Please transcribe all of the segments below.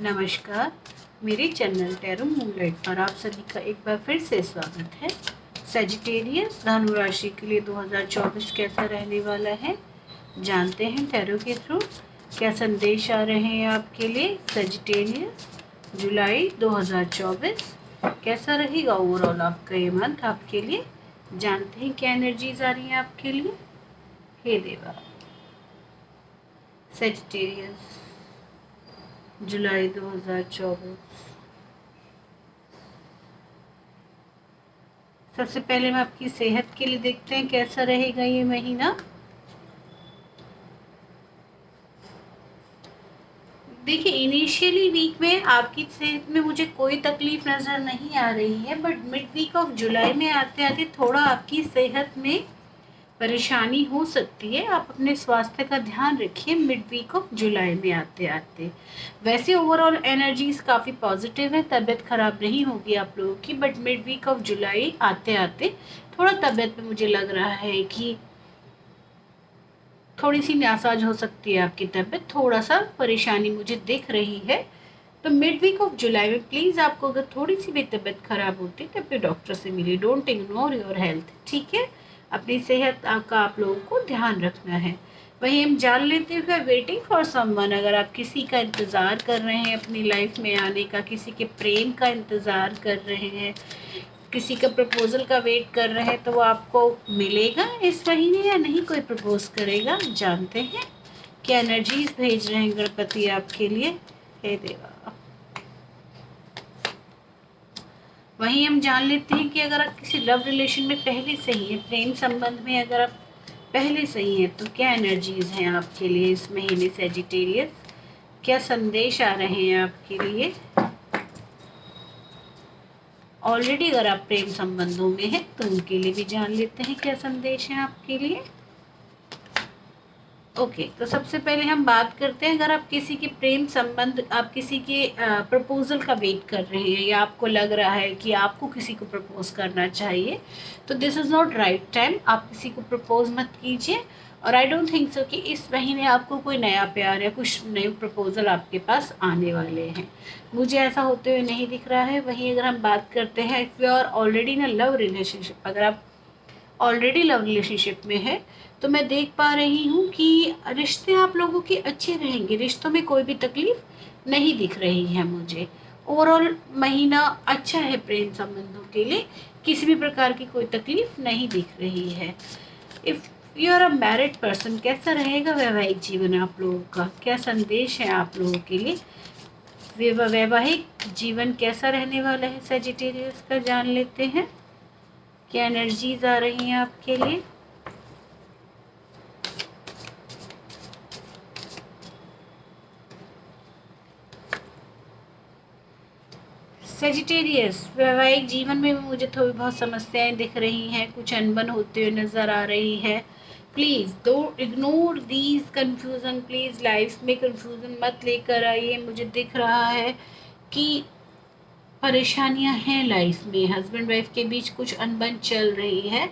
नमस्कार, मेरे channel tarot moonlight पर आप सभी का एक बार फिर से स्वागत है। सजिटेरियस धनु राशि के लिए 2024 कैसा रहने वाला है, जानते हैं टैरो के थ्रू क्या संदेश आ रहे हैं आपके लिए। सजिटेरियस जुलाई 2024 कैसा रहेगा ओवरऑल आपका ये मंथ आपके लिए, जानते हैं क्या एनर्जीज आ रही हैं आपके लिए। हे देवा, सजिटेरियस जुलाई 2024। सबसे पहले हम आपकी सेहत के लिए देखते हैं कैसा रहेगा ये महीना। देखिए, इनिशियली वीक में आपकी सेहत में मुझे कोई तकलीफ नज़र नहीं आ रही है, but mid week of July में आते आते थोड़ा आपकी सेहत में परेशानी हो सकती है। आप अपने स्वास्थ्य का ध्यान रखिए मिड वीक ऑफ जुलाई में आते आते। वैसे ओवरऑल एनर्जीज काफ़ी पॉजिटिव है, तबीयत खराब नहीं होगी आप लोगों की, but mid week of July आते आते थोड़ा तबीयत में मुझे लग रहा है कि थोड़ी सी नासाज हो सकती है आपकी तबीयत, थोड़ा सा परेशानी मुझे दिख रही है। तो मिड वीक ऑफ जुलाई में प्लीज़ आपको अगर थोड़ी सी भी तबीयत खराब होती है तो अपने डॉक्टर से मिलिए। डोंट इग्नोर योर हेल्थ, ठीक है। अपनी सेहत का आप लोगों को ध्यान रखना है। वहीं हम जान लेते हुए वेटिंग फॉर समवन, अगर आप किसी का इंतज़ार कर रहे हैं अपनी लाइफ में आने का, किसी के प्रेम का इंतज़ार कर रहे हैं, किसी का प्रपोजल का वेट कर रहे हैं, तो वो आपको मिलेगा इस महीने या नहीं कोई प्रपोज करेगा। जानते हैं क्या एनर्जीज भेज रहे हैं गणपति आपके लिए। हे देवा, वहीं हम जान लेते हैं कि अगर आप किसी लव रिलेशन में पहले से ही हैं, प्रेम संबंध में अगर आप पहले से ही हैं, तो क्या एनर्जीज हैं आपके लिए इस महीने। सजिटेरियस क्या संदेश आ रहे हैं आपके लिए। ऑलरेडी अगर आप प्रेम संबंधों में हैं तो उनके लिए भी जान लेते हैं क्या संदेश है आपके लिए। ओके, तो सबसे पहले हम बात करते हैं, अगर आप किसी के प्रेम संबंध, आप किसी के प्रपोजल का वेट कर रहे हैं या आपको लग रहा है कि आपको किसी को प्रपोज करना चाहिए, तो this is not right time. आप किसी को प्रपोज मत कीजिए। और आई डोंट थिंक सो कि इस महीने आपको कोई नया प्यार या कुछ नए प्रपोजल आपके पास आने वाले हैं, मुझे ऐसा होते हुए नहीं दिख रहा है। वहीं अगर हम बात करते हैं, if you are already in a love relationship, अगर आप ऑलरेडी लव रिलेशनशिप में है तो मैं देख पा रही हूँ कि रिश्ते आप लोगों के अच्छे रहेंगे, रिश्तों में कोई भी तकलीफ नहीं दिख रही है मुझे। ओवरऑल महीना अच्छा है प्रेम संबंधों के लिए, किसी भी प्रकार की कोई तकलीफ नहीं दिख रही है। If you are a married person, कैसा रहेगा वैवाहिक जीवन आप लोगों का, क्या संदेश है आप लोगों के लिए। वैवाहिक जीवन कैसा रहने वाला है सजिटेरियस का, जान लेते हैं क्या एनर्जीज आ रही हैं आपके लिए। सेजिटेरियस वैवाहिक जीवन में मुझे थोड़ी बहुत समस्याएं दिख रही हैं, कुछ अनबन होते हुए नज़र आ रही है। Please dough ignore these confusion, please life में कन्फ्यूज़न मत लेकर आइए। मुझे दिख रहा है कि परेशानियां हैं लाइफ में, हस्बैंड वाइफ के बीच कुछ अनबन चल रही है,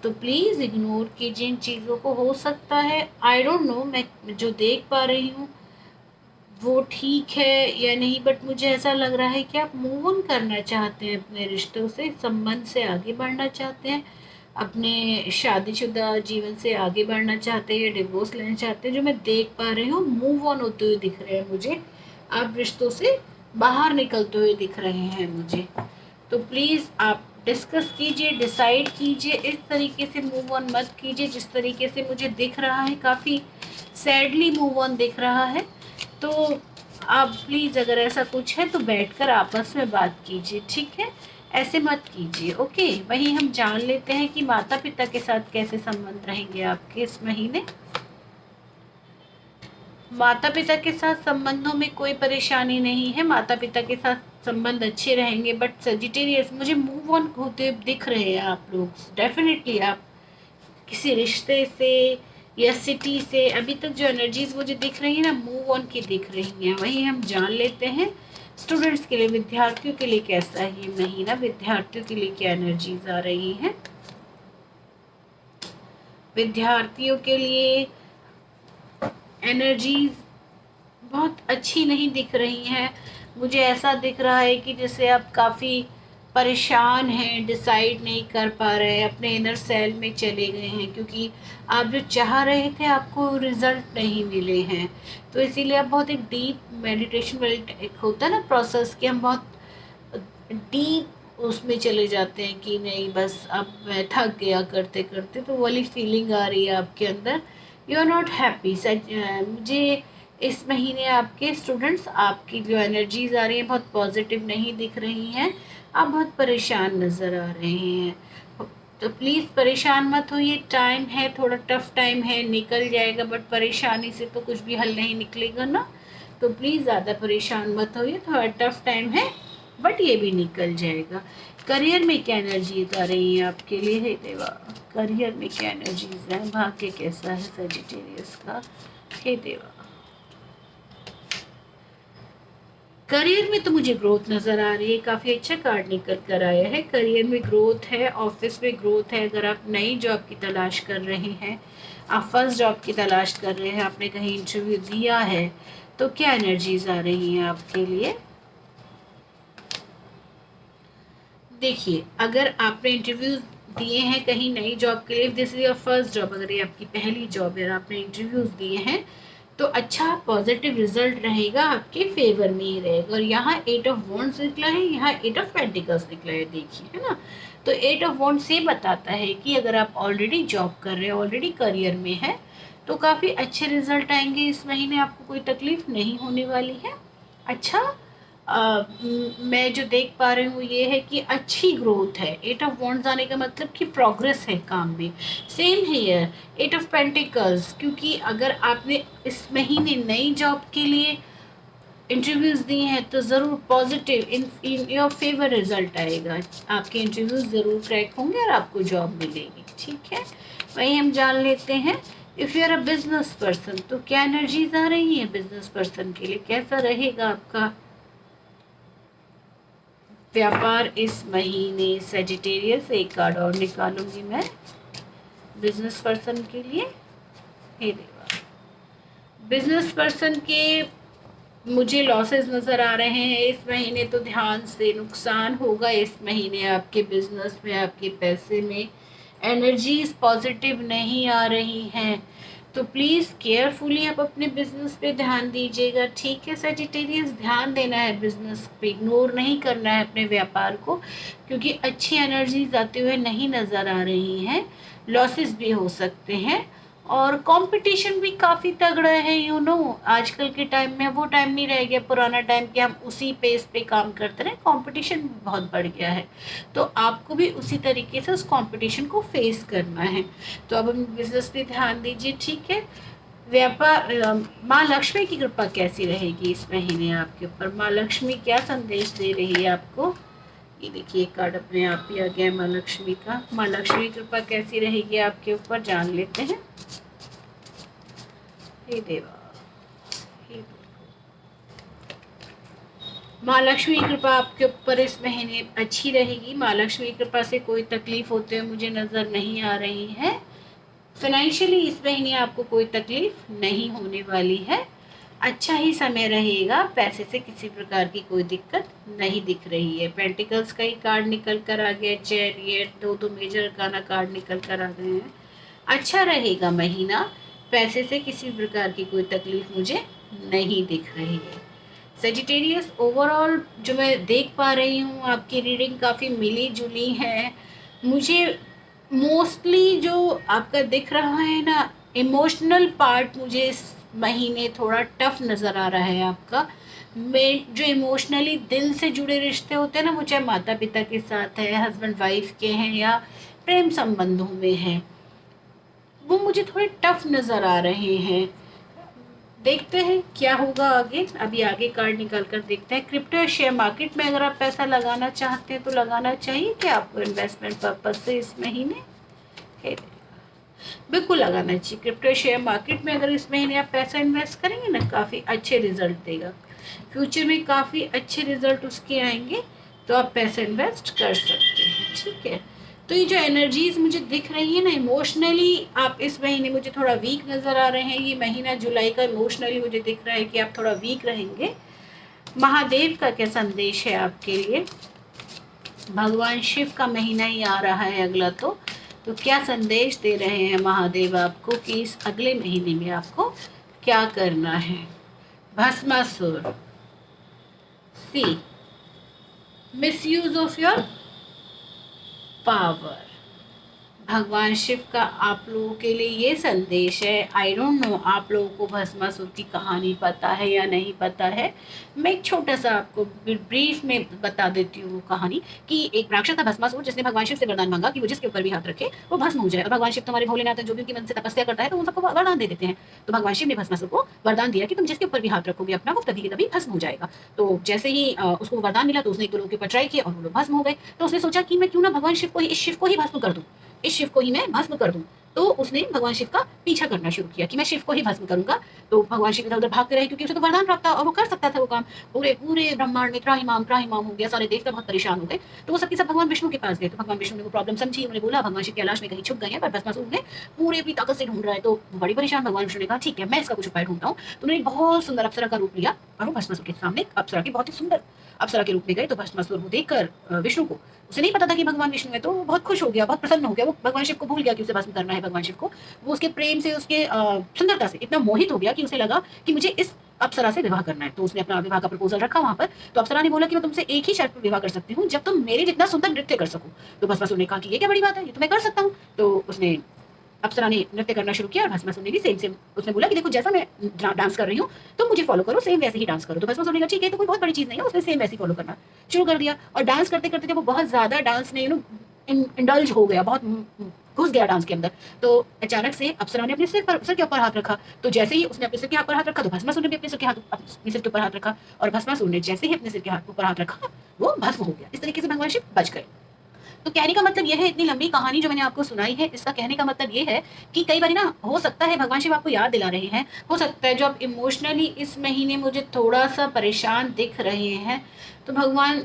तो प्लीज़ इग्नोर कीजिए इन चीज़ों को। हो सकता है, आई डोंट नो, मैं जो देख पा रही हूँ वो ठीक है या नहीं, बट मुझे ऐसा लग रहा है कि आप मूव ऑन करना चाहते हैं अपने रिश्तों से, संबंध से आगे बढ़ना चाहते हैं, अपने शादीशुदा जीवन से आगे बढ़ना चाहते हैं या डिवोर्स लेना चाहते हैं। जो मैं देख पा रही हूँ मूव ऑन होते हुए दिख रहे हैं मुझे, आप रिश्तों से बाहर निकलते हुए दिख रहे हैं मुझे। तो प्लीज़ आप डिस्कस कीजिए, डिसाइड कीजिए, इस तरीके से मूव ऑन मत कीजिए जिस तरीके से मुझे दिख रहा है, काफ़ी सैडली मूव ऑन दिख रहा है। तो आप प्लीज़ अगर ऐसा कुछ है तो बैठकर आपस में बात कीजिए, ठीक है, ऐसे मत कीजिए। ओके, वहीं हम जान लेते हैं कि माता पिता के साथ कैसे संबंध रहेंगे आपके इस महीने। माता पिता के साथ संबंधों में कोई परेशानी नहीं है, माता पिता के साथ संबंध अच्छे रहेंगे, बट सजिटेरियस मुझे मूव ऑन होते दिख रहे हैं आप लोग। डेफिनेटली आप किसी रिश्ते से या सिटी से अभी तक जो एनर्जीज मुझे दिख रही है ना, मूव ऑन की दिख रही हैं। वहीं हम जान लेते हैं स्टूडेंट्स के लिए, विद्यार्थियों के लिए कैसा है ये महीना, विद्यार्थियों के लिए क्या एनर्जीज आ रही हैं। विद्यार्थियों के लिए एनर्जीज बहुत अच्छी नहीं दिख रही हैं। मुझे ऐसा दिख रहा है कि जैसे आप काफ़ी परेशान हैं, डिसाइड नहीं कर पा रहे हैं, अपने इनर सेल में चले गए हैं, क्योंकि आप जो चाह रहे थे आपको रिज़ल्ट नहीं मिले हैं। तो इसीलिए आप बहुत एक डीप मेडिटेशन वाली एक होता है ना प्रोसेस, कि हम बहुत डीप उसमें चले जाते हैं कि नहीं बस अब मैं थक गया करते करते, तो वाली फीलिंग आ रही है आपके अंदर। You are not happy. मुझे इस महीने आपके स्टूडेंट्स, आपकी जो एनर्जीज आ रही हैं बहुत पॉजिटिव नहीं दिख रही हैं। आप बहुत परेशान नज़र आ रहे हैं। तो प्लीज़ परेशान मत होइए, टाइम है, थोड़ा टफ टाइम है, निकल जाएगा, बट परेशानी से तो कुछ भी हल नहीं निकलेगा ना। तो प्लीज़ ज़्यादा परेशान मत होइए, थोड़ा टफ टाइम है बट ये भी निकल जाएगा। करियर में क्या एनर्जीज आ रही हैं आपके लिए? हे देवा, करियर में क्या एनर्जीज हैं? भाग्य कैसा है सजिटेरियस का? हे देवा, करियर में तो मुझे ग्रोथ नज़र आ रही है, काफ़ी अच्छा कार्ड निकल कर आया है। करियर में ग्रोथ है, ऑफिस में ग्रोथ है। अगर आप नई जॉब की तलाश कर रहे हैं, आप फर्स्ट जॉब की तलाश कर रहे हैं, आपने कहीं इंटरव्यू दिया है, तो क्या एनर्जीज आ रही हैं आपके लिए? देखिए, अगर आपने इंटरव्यू दिए हैं कहीं नई जॉब के लिए, this is your first job, अगर ये आपकी पहली जॉब है और आपने इंटरव्यूज़ दिए हैं, तो अच्छा पॉजिटिव रिजल्ट रहेगा, आपके फेवर में ही रहेगा। और यहाँ 8 ऑफ वॉन्ड्स निकला है, यहाँ 8 ऑफ पेंटिकल्स निकला है, देखिए, है ना। तो 8 ऑफ वॉन्ड्स ये बताता है कि अगर आप ऑलरेडी जॉब कर रहे हैं, ऑलरेडी करियर में है, तो काफ़ी अच्छे रिजल्ट आएंगे इस महीने, आपको कोई तकलीफ नहीं होने वाली है। अच्छा, मैं जो देख पा रही हूँ ये है कि अच्छी ग्रोथ है। 8 ऑफ वॉन्ड्स आने का मतलब कि प्रोग्रेस है काम में। सेम हियर 8 ऑफ पेंटिकल्स, क्योंकि अगर आपने इस महीने नई जॉब के लिए इंटरव्यूज़ दिए हैं तो ज़रूर positive in your favour result आएगा। आपके इंटरव्यूज़ ज़रूर क्रैक होंगे और आपको जॉब मिलेगी, ठीक है। वहीं हम जान लेते हैं, if you are a business person, तो क्या एनर्जीज आ रही हैं बिजनेस पर्सन के लिए? कैसा रहेगा आपका व्यापार इस महीने? सेजिटेरियस, एक कार्ड और निकालूंगी मैं बिजनेस पर्सन के लिए। हे देवा, बिजनेस पर्सन के मुझे लॉसेस नज़र आ रहे हैं इस महीने, तो ध्यान से, नुकसान होगा इस महीने आपके बिजनेस में, आपके पैसे में। एनर्जीज पॉजिटिव नहीं आ रही हैं, तो प्लीज़ केयरफुली आप अपने बिजनेस पे ध्यान दीजिएगा, ठीक है सेजिटेरियस। ध्यान देना है बिजनेस पे, इग्नोर नहीं करना है अपने व्यापार को, क्योंकि अच्छी एनर्जीज आते हुए नहीं नज़र आ रही हैं। लॉसेस भी हो सकते हैं और कंपटीशन भी काफ़ी तगड़ा है, यू नो। आजकल के टाइम में वो टाइम नहीं रह गया, पुराना टाइम कि हम उसी पेस पे काम करते रहे। कंपटीशन बहुत बढ़ गया है, तो आपको भी उसी तरीके से उस कंपटीशन को फेस करना है। तो अब हम बिजनेस पे ध्यान दीजिए, ठीक है। व्यापार, माँ लक्ष्मी की कृपा कैसी रहेगी इस महीने आपके ऊपर? माँ लक्ष्मी क्या संदेश दे रही है आपको? ये देखिए, कार्ड अपने आप ही आ गया है माँ लक्ष्मी का। माँ लक्ष्मी की कृपा कैसी रहेगी आपके ऊपर, जान लेते हैं। हे देवा, हे माँ लक्ष्मी की कृपा आपके ऊपर इस महीने अच्छी रहेगी। माँ लक्ष्मी की कृपा से कोई तकलीफ होते हुए मुझे नज़र नहीं आ रही है। फाइनेंशियली इस महीने आपको कोई तकलीफ नहीं होने वाली है, अच्छा ही समय रहेगा, पैसे से किसी प्रकार की कोई दिक्कत नहीं दिख रही है। पेंटिकल्स का ही कार्ड निकल कर आ गया, चैरियट, दो मेजर अरकाना कार्ड निकल कर आ गए हैं। अच्छा रहेगा महीना, पैसे से किसी प्रकार की कोई तकलीफ मुझे नहीं दिख रही है। सेजिटेरियस, ओवरऑल जो मैं देख पा रही हूँ, आपकी रीडिंग काफ़ी मिली जुली है। मुझे मोस्टली जो आपका दिख रहा है ना, इमोशनल पार्ट मुझे इस महीने थोड़ा टफ नज़र आ रहा है आपका। मैं जो इमोशनली दिल से जुड़े रिश्ते होते हैं ना, वो चाहे माता पिता के साथ है, हस्बैंड वाइफ के हैं, या प्रेम संबंधों में हैं, वो मुझे थोड़े टफ नज़र आ रहे हैं। देखते हैं क्या होगा आगे। अभी आगे कार्ड निकाल कर देखते हैं। क्रिप्टो या शेयर मार्केट में अगर आप पैसा लगाना चाहते हैं तो लगाना चाहिए क्या आपको इन्वेस्टमेंट पर्पज से इस महीने? बिल्कुल लगाना चाहिए। क्रिप्टो शेयर मार्केट में अगर इस महीने आप पैसा इन्वेस्ट करेंगे ना, काफ़ी अच्छे रिजल्ट देगा, फ्यूचर में काफ़ी अच्छे रिजल्ट उसके आएंगे, तो आप पैसा इन्वेस्ट कर सकते हैं, ठीक है। तो ये जो एनर्जीज मुझे दिख रही है ना, इमोशनली आप इस महीने मुझे थोड़ा वीक नज़र आ रहे हैं। ये महीना जुलाई का इमोशनली मुझे दिख रहा है कि आप थोड़ा वीक रहेंगे। महादेव का क्या संदेश है आपके लिए? भगवान शिव का महीना ही आ रहा है अगला, तो क्या संदेश दे रहे हैं महादेव आपको कि इस अगले महीने में आपको क्या करना है? भस्मासुर, सी मिसयूज ऑफ योर पावर। भगवान शिव का आप लोगों के लिए ये संदेश है। आई डोंट नो आप लोगों को भस्मासुर की कहानी पता है या नहीं पता है। मैं एक छोटा सा आपको ब्रीफ में बता देती हूँ वो कहानी कि एक राक्षस था भस्मासुर, जिसने भगवान शिव से वरदान मांगा कि वो जिसके ऊपर भी हाथ रखे वो भस्म हो जाए। और भगवान शिव तुम्हारे भोलेनाथ जो भी उनकी मन से तपस्या करता है तो उन सबको वरदान दे देते हैं। तो भगवान शिव ने भस्मासुर को वरदान दिया कि तुम जिसके ऊपर भी हाथ रखोगे अपना, वो तभी के तभी भस्म हो जाएगा। तो जैसे ही उसको वरदान मिला तो उसने एक दो लोगों के ऊपर ट्राई किया और वो लोग भस्म हो गए। तो उसने सोचा कि मैं क्यों ना भगवान शिव को ही, इस शिव को ही भस्म कर दूं, इस शिव को ही मैं भस्म कर दूं। तो उसने भगवान शिव का पीछा करना शुरू किया कि मैं शिव को ही भस्म करूंगा। तो भगवान शिव इधर उधर भागते रहे क्योंकि उसे तो वरदान प्राप्त था और वो कर सकता था वो काम। पूरे पूरे ब्रह्मांड में त्राहिमाम त्राहिमाम हो गया, सारे देवता बहुत परेशान हो गए। तो वो सबके सब भगवान विष्णु के पास गए। तो भगवान विष्णु ने वो प्रॉब्लम समझी, उन्होंने बोला भगवान शिव कैलाश में कहीं छुप गए हैं पर भस्मासुर ने पूरी अपनी ताकत से ढूंढ रहा है। तो बड़ी परेशान भगवान विष्णु ने कहा ठीक है मैं इसका कुछ उपाय ढूंढता हूँ। तो उन्होंने एक बहुत सुंदर अप्सरा का रूप लिया और वो भस्मासुर के सामने अप्सरा के बहुत ही सुंदर अप्सरा के रूप में गए। तो भस्मासुर वो देखकर विष्णु को, उसे नहीं पता था कि भगवान विष्णु है, तो वो बहुत खुश हो गया, बहुत प्रसन्न हो गया। वो भगवान शिव को भूल गया कि उसे भस्म करना है भगवान शिव को। वो उसके प्रेम से, उसके सुंदरता से इतना मोहित हो गया कि उसे लगा कि मुझे इस अप्सरा से विवाह करना है। तो उसने अपना विवाह का प्रपोजल रखा वहां पर। तो अप्सरा ने बोला कि मैं तुमसे एक ही शर्त पर विवाह कर सकती हूँ, जब तुम मेरे जितना सुंदर नृत्य कर सको। तो भस्मासुर ने कहा कि ये क्या बड़ी बात है, ये तो मैं कर सकता हूँ। तो उसने अप्सरा ने नृत्य करना शुरू किया और भस्मासुर ने भी सेम सेम, उसने बोला कि देखो जैसा मैं डांस कर रही हूँ तुम मुझे फॉलो करो, सेम वैसे ही डांस करो। तो भस्मासुर ने कहा ठीक है, तो कोई बहुत बड़ी चीज नहीं है। उसने सेम वैसे फॉलो करना शुरू कर दिया और डांस करते करते जब वो बहुत ज्यादा डांस में इंडल्ज हो गया, बहुत घुस गया डांस के अंदर, तो अचानक से अप्सरा ने अपने सिर के ऊपर हाथ रखा। तो जैसे ही उसने अपने सिर के ऊपर हाथ रखा तो भस्मासुर ने भी अपने सिर के ऊपर हाथ रखा और भस्मासुर ने जैसे ही अपने सिर के ऊपर हाथ रखा वो भस्म हो गया। इस तरीके से भगवान शिव बच गए। तो कहने का मतलब यह है, इतनी लंबी कहानी जो मैंने आपको सुनाई है इसका कहने का मतलब ये है कि कई बार ना हो सकता है भगवान शिव आपको याद दिला रहे हैं, हो सकता है जो आप इमोशनली इस महीने मुझे थोड़ा सा परेशान दिख रहे हैं तो भगवान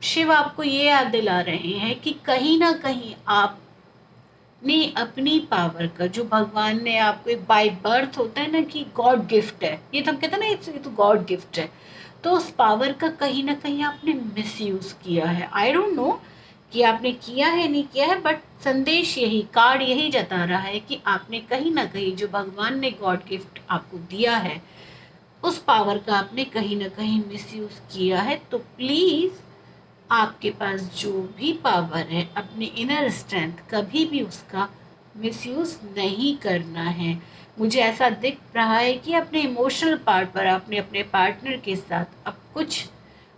शिव आपको ये याद दिला रहे हैं कि कहीं ना कहीं आपने अपनी पावर का, जो भगवान ने आपको एक बाय बर्थ होता है ना कि गॉड गिफ्ट है, ये तो हम कहते हैं ना ये तो गॉड गिफ्ट है, तो उस पावर का कहीं ना कहीं आपने मिसयूज किया है। आई डोंट नो कि आपने किया है नहीं किया है, बट संदेश यही, कार्ड यही जता रहा है कि आपने कहीं ना कहीं जो भगवान ने गॉड गिफ्ट आपको दिया है उस पावर का आपने कहीं ना कहीं मिसयूज किया है। तो प्लीज़ आपके पास जो भी पावर है अपनी इनर स्ट्रेंथ कभी भी उसका मिसयूज नहीं करना है। मुझे ऐसा दिख रहा है कि अपने इमोशनल पार्ट पर आपने अपने पार्टनर के साथ अब कुछ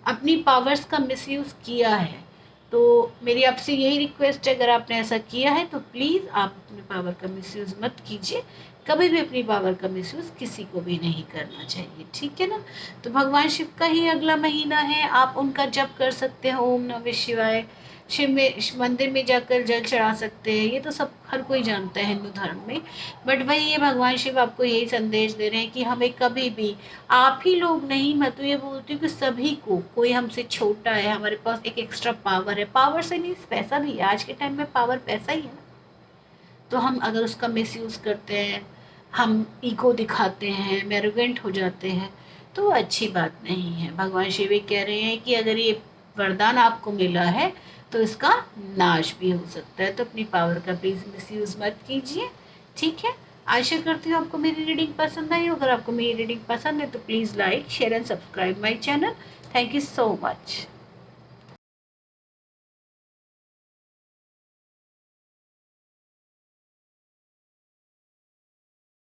अपनी पावर्स का मिसयूज किया है। तो मेरी आपसे यही रिक्वेस्ट है, अगर आपने ऐसा किया है तो प्लीज़ आप अपने पावर का मिसयूज मत कीजिए। कभी भी अपनी पावर का मिसयूज किसी को भी नहीं करना चाहिए, ठीक है ना। तो भगवान शिव का ही अगला महीना है, आप उनका जप कर सकते हो, ओम नमः शिवाय। शिव में मंदिर में जाकर जल चढ़ा सकते हैं, ये तो सब हर कोई जानता है हिंदू धर्म में। बट वही ये भगवान शिव आपको यही संदेश दे रहे हैं कि हमें कभी भी, आप ही लोग नहीं, मैं तो ये बोलती हूँ कि सभी को, कोई हमसे छोटा है, हमारे पास एक एक्स्ट्रा पावर है, पावर से नहीं पैसा भी है, आज के टाइम में पावर पैसा ही है ना। तो हम अगर उसका मिसयूज़ करते हैं, हम ईगो दिखाते हैं, एरोगेंट हो जाते हैं, तो वो अच्छी बात नहीं है। भगवान शिव ये कह रहे हैं कि अगर ये वरदान आपको मिला है तो इसका नाश भी हो सकता है। तो अपनी पावर का प्लीज़ मिसयूज़ मत कीजिए, ठीक है। आशा करती हूँ आपको मेरी रीडिंग पसंद आई। अगर आपको मेरी रीडिंग पसंद है तो please like share and subscribe my channel. Thank you so much.